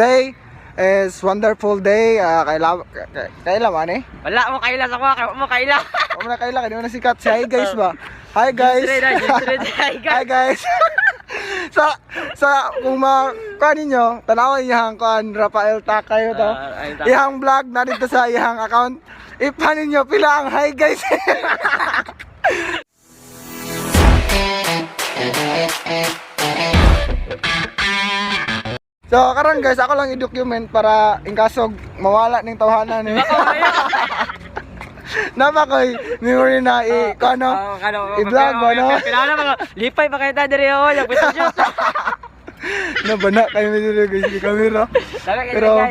Today is wonderful day. Kailan man eh? Wala mo kaila sa mga, mo kaila. Huwag mo na kailan, hindi mo na sikat. Hi guys ba? Hi guys! Hi guys! sa kung kuha ninyo, tanawin niyang kuhan Rafael Takay to. Ihang vlog na dito sa ihang account. Ipan ninyo pila ang hi guys. So karon guys, ako lang i-document para in kasog mawala ning tawhanan ni. Napakoy memory na i-vlog ba no? Pinala mga lipay pa kayo diri oh, yung pito shoot. Nabana kayo diri guys, yung camera. Pero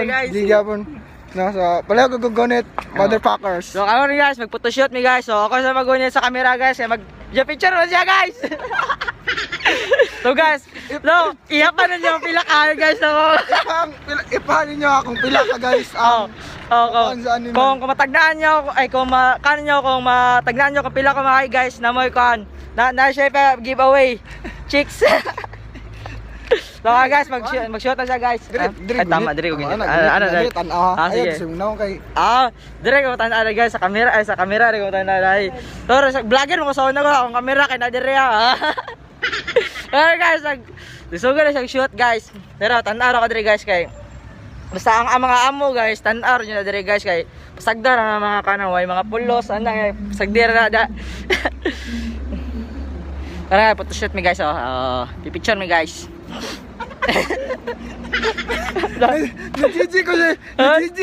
guys. Di gyapon. No, so pala gugunit motherfuckers. So ako rin guys, mag-photoshoot mi guys. So ako sa magunit sa camera guys, mag-picture mo siya guys. So guys, no, iyapan ninyo ang pila ka guys na Ipahan ninyo akong pila ka guys. Kung matagnaan nyo, ay kung matagnaan nyo kung pila ko mga guys na mo kan na siya pa giveaway chicks. So guys, mag-shoot na siya guys. Ay tama, dire ko ganyan. Dire tan-aw. Sige. Kay dire ko tan-aw guys sa camera ay sa camera dire ko tan-aw dai. Toro sa vlogger mo sa una ko akong camera kay na dire ha. Okay guys, susugo na siyang shoot guys. Pero tan-aw ko dire guys kay basta ang mga amo guys, tan-aw nyo na dire guys kay pasagdar ang mga kanaway, mga pulos ana pasagdar na da. Tara, photoshoot mi guys pipicture mi guys. Nagigi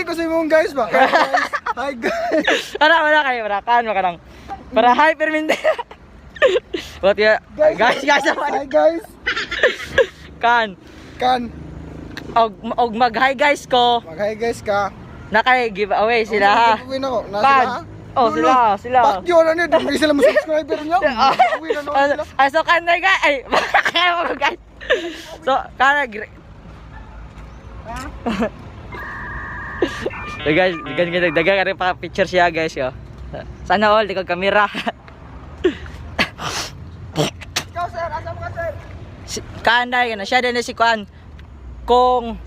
ko sa mong guys ba? Hi guys. Wala kayo, kan makanang. Para hyper minde. What ya? Guys. Hi guys. Kan. Og mag-hi guys ko. Mag-hi guys ka. Nakay giveaway sila ha. Uwi na ko. Kan. Oh, sila. Fuck you na niya, hindi sila mo subscriber niya. Uwi na sila. Ay, so kan na guys. Ay, kaya mo guys. So, kana so guys, dagan ka rin pa picture siya guys yo. Sana all, di kong kamera. Ikaw sir, asa mo ka sir? Kanday na siya din si Kuan. Kung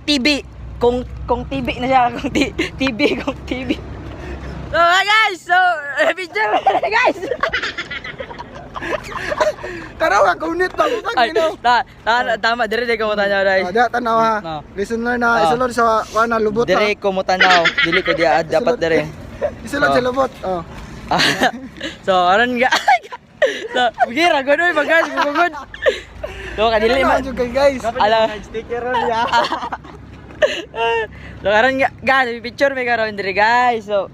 TV, kung TV na siya, kung TV. So guys, so picture guys. Tara ka unit pa utang gino. Tama dire ko mo tanaw dai. Da tanaw ha. Listener na isulod sa kuan na lubot. Dire ko mo tanaw, dili ko di dapat dire. Isulod sa lubot. So aron ga. So gira gonoy guys, gugod. So kadili man guys. Ala sticker niya. So aron ga picture mi karon dire guys. So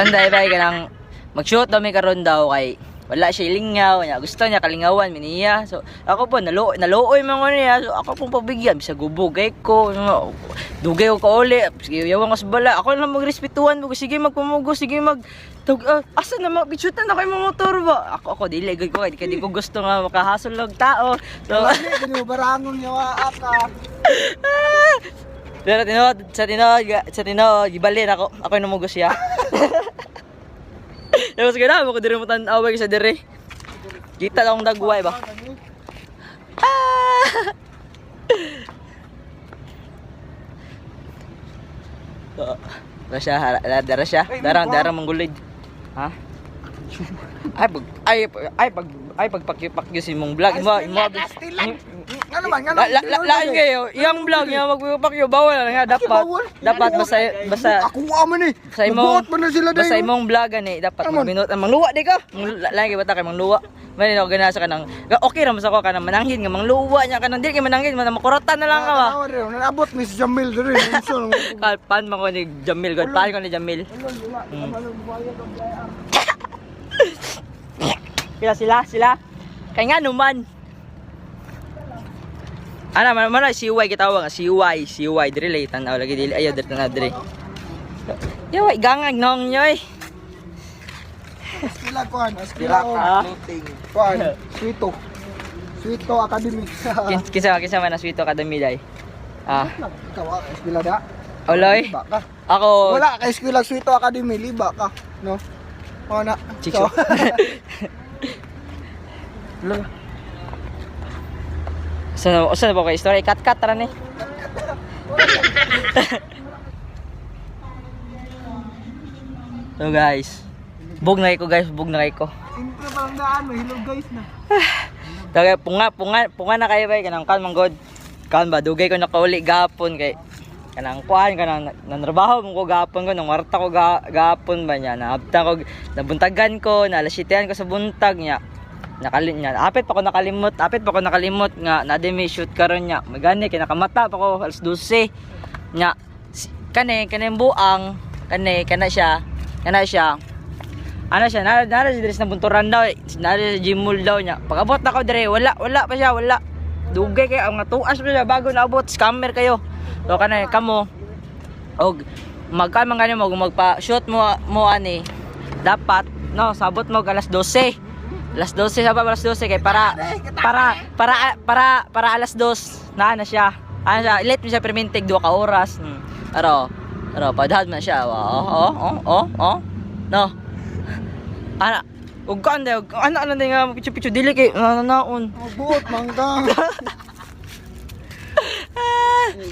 anday bay kanang mag-shoot daw may karon daw kay wala siya lingaw niya, gusto niya kalingawan miniya. So ako po nalooy man ko niya. So ako pong pabigyan sa gubugay ko. Dugay ko uli. Sige yawan ko sa bala. Ako lang magrespetuhan mo. Sige magpamugo, sige asa na mag-shootan na kay mga motor ba? Ako dili gud ko kay di ko gusto nga makahasol og tao. So dili mo barangon niya wa ka. Pero sa tinod, gibalin ako yung namugos siya. Tapos gano'n, ako diri mo tan-awag sa diri. Kita lang akong dagway ba? Dara siya, darang manggulid. Ha? Ay pagpakyo si mong vlog mo. Ano man, lain kayo, yung vlog niya magpapakyo bawal nga dapat basta ako aman eh. Basta imong vlog ani dapat magminut mangluwa di ka. Lain kay bata kay mangluwa. May no ganasa ka nang okay ra mo sa ko ka nang mananghin nga mangluwa nya ka nang dili kay mananghin man makuratan na lang ka ba. Nabot ni si Jamil diri. Kalpan man ko ni Jamil, kalpan ko ni Jamil. Sila. Kaya nga naman. Ana man siway kitawag nga siway diri lay tan-aw lagi dili ayo diri tan diri. Yaway gangag nong nyoy. Eskwela clothing. Kuan, Sweeto Academy. Kinsa man na Sweeto Academy dai. Ikaw eskwela da. Oloy. Ako wala ka eskwela Sweeto Academy liba ka, no? Na. Chikso. Usa na ba kay story? Cut ra ni. So guys, bug na ko guys, bug na ko. Intro pa lang daan, mahilog guys na. Tagay punga na kayo bay kanang kan manggod. Kan ba dugay ko nakauli gapon kay kanang kuan kanang nanrabaho mo ko gapon ko nang marta ko gapon ba niya naabta ko nabuntagan ko nalasitean ko sa buntag niya. Nakalin niya. Apit pa ko nakalimot nga na may shoot karon niya. Magani kay nakamata pa ko alas 12 nya. Kani buang kana siya. Ano siya, nara si Dres na bunturan daw, nara sa gym mall daw niya. Pag-abot na ko dire, wala pa siya, wala. Dugay kayo, ang natuas pa siya bago naabot, scammer kayo. So kanay kamo, og magkamang ganyan mo, magpa-shoot mo ani, dapat, no, sabot mo alas 12. Alas 12 sabab alas 12 kay para alas 2 na siya. Ano siya, late mo siya permintig 2 ka oras. Aro, padahad man siya. No. Ana, ug kan daw, ana nga pichu dili kay naon. Buot mangga.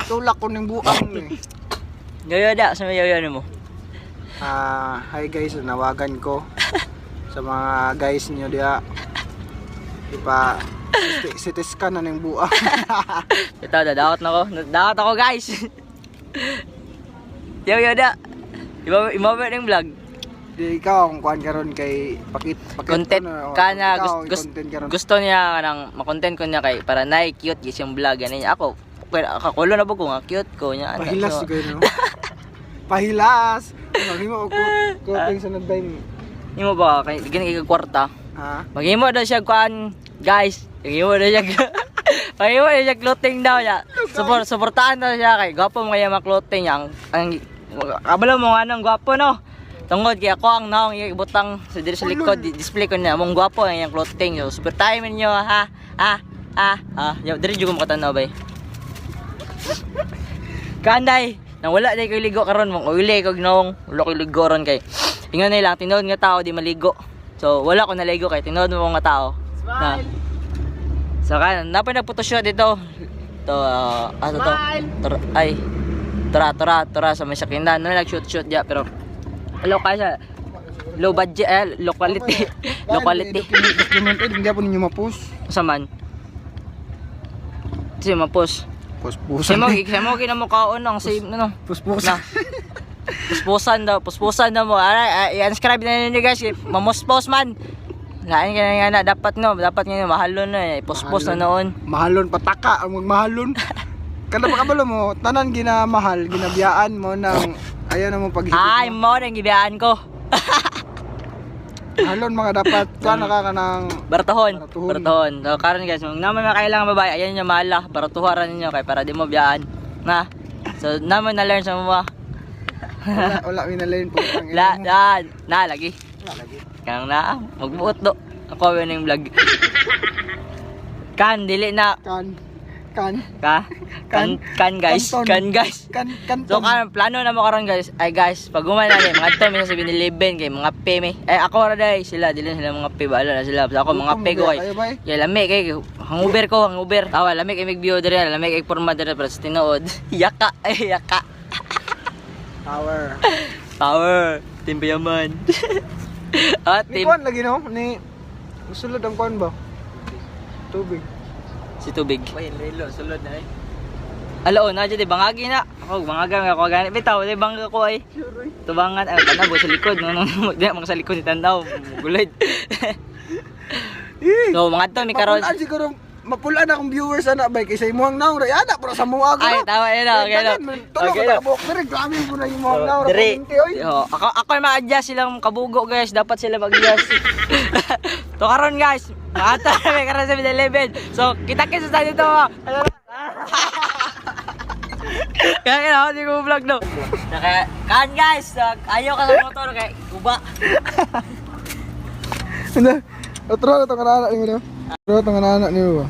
Tulak ko ning buang ni. Yoyoda, sa yoyo mo. Hi guys, nawagan ko sa mga guys niyo diha. Ipa CT scan na ning buang. Ito, dadawat ako guys. Yoyoda. Imawa ning vlog. Di ikaw ang kuan karon kay pakit Content kana gusto niya kanang ma-content ko niya kay para na cute gis yung vlog ani ako. Kakulo na ba ko nga cute ko niya. Pahilas siguro. Pahilas. Maghimo ko clothing sa nagdime. Imo ba kay gani kay kwarta? Ha? Maghimo daw siya kuan guys. Maghimo daw siya. Maghimo daw siya clothing daw niya. Suportahan daw siya kay gwapo mo kaya ma-clothing ang kabalo mo anong gwapo no. Tungod kay ako ang naong ibutang sa diri sa likod display ko niya mong gwapo ang iyang clothing yo. Super time niyo ha. Yo diri jud ko makatanaw bay. Kanday, nang wala day ko ligo karon mong uli ko gnaong, wala ko ligo ron kay. Ingon na lang tinuod nga tao di maligo. So wala ko naligo kay tinuod mo nga tao. Na. So kan napay nagphotoshoot dito. To ano to? Tora sa may sakinan na nag-shoot dia pero low kaya low budget low quality. Document hindi po ninyo ma-post. Saman. Si ma-post. Puspusan. Mo kinamo kaon ang save no. Puspusan. Puspusan daw mo. I-unscribe na ninyo guys. Mamos-post man. Lain ka na dapat nga mahalon na post na noon. Mahalon pataka ang magmahalon. Kada pa kabalo mo, tanan ginamahal, ginabiyaan mo ng ayaw na mo paghigit. Ay, mo nang gibiyaan ko. Mahalon mga dapat kana ka ng Baratuhon. So karon guys, kung naman makailangan babae, ayan niyo mala, baratuharan niyo kay para di mo biyaan. Na. So naman na learn sa mo. wala minalain po ang na lagi. Kang na magbuot do. Ako yun yung vlog. Kan dili na. Kan guys. So kan plano na mo karon guys. Ay guys, pag umay na mga to mi sa 7-Eleven kay mga peme. Ay ako ra day sila dili sila mga pe bala na sila. So, ako mga pe ko kay. Kay lami kay hanguber. Tawa lami kay mag-view diri, lami kay forma diri para sa tinuod. Yaka. Power. Timbayaman. Ni kuan lagi no ni sulod ang kuan ba? Tubig. Si tubig. Wait, relo, sulod na eh. Alo, na dyan, bangagi na. Ako, bangaga ako gani. Bitaw, bangga ko ay. Tubangan, tanabo sa likod. Di mga sa likod ni Tandaw. Gulid. So, mga to, may karon. Mapulaan siguro, mapulaan akong viewers ana bay kaysa imuhang naong ray ana pero sa mua ko. Ay, tawa yun. Okay na. Okay na. Pero grabe po na imuhang naong ray. Ako ma-adjust silang kabugo guys. Dapat sila mag-adjust. To karon guys. Mata may karon sa 7-Eleven. So, kita-kits sa dito. Kaya na, hindi ko vlog no. Kan guys, ayaw ka sa motor kay guba. Hindi. Otro na itong anak niyo. Otro itong anak niyo.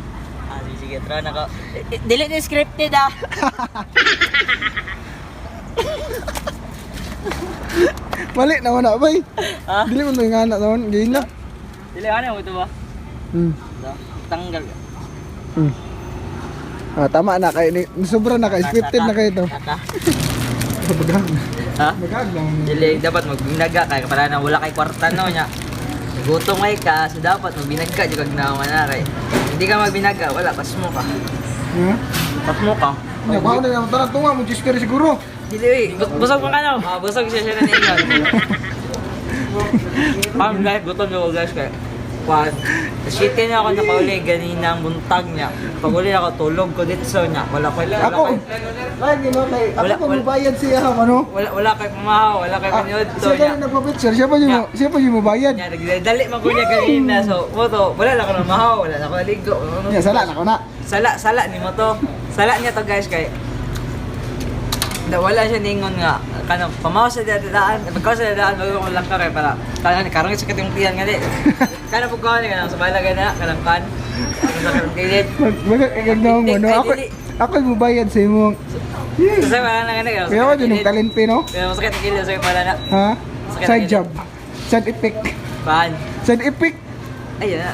Sige, tro na ko. Dili na scripted ah. Mali naman na bay. Dili mo yung anak naman. Gain na. Dili ano mo ito ba? Tanggal. Ah, tama na kay ni sobra na kay scripted na kayo to. Kaka. Bagang. Ha? Bagang lang. Dili dapat magbinaga kay para na wala kay kwarta no nya. Gutom kay ka, so dapat magbinaga jud kag naman na kay. Hindi ka magbinaga, wala pasmo ka. Ha? Pasmo ka. Ya, bawo na yung tanang tunga mo jisker siguro. Dili, busog mo ka no. Ah, busog siya siya na ninyo. Guys, gutom yo guys kay. Kwan. Shite na ako nakauli ganina ang buntag niya. Pag uli ako tulog ko dito sa niya. Wala ko Ako. Ay, gino kay ako Wala- pa mubayad siya ano. wala kay pamahaw, wala kay panood to Siya niya. na nagpa-picture, siya pa yung mubayad. Nya nagdali man ko niya ganina. So, mo to, wala na ako na mahaw, wala na ako naligo. Ya, sala na ko na. Sala ni mo to. Sala niya to guys kay wala siya ningon nga kanang pamaw sa dadaan pagkaw sa dadaan magkakong lang ka kay para kanang karong sa katong tiyan nga di kanang pagkaw ni kanang sa balaga na kanang kan sa katong tiyan Magagagaw mo no. Ako yung mubayad sa imo. kasi wala na nga Kaya ako din yung talent no. pero masakit ang kilid sa pala na Ha? Side job. Side effect. pan Side effect. ayun na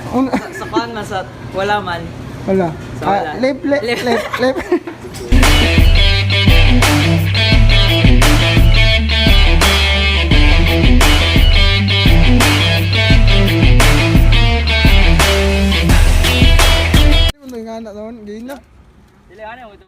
sa kan man sa wala man Wala. Sa wala. Left. Ano yung anak naman? Ganyan na. dili ano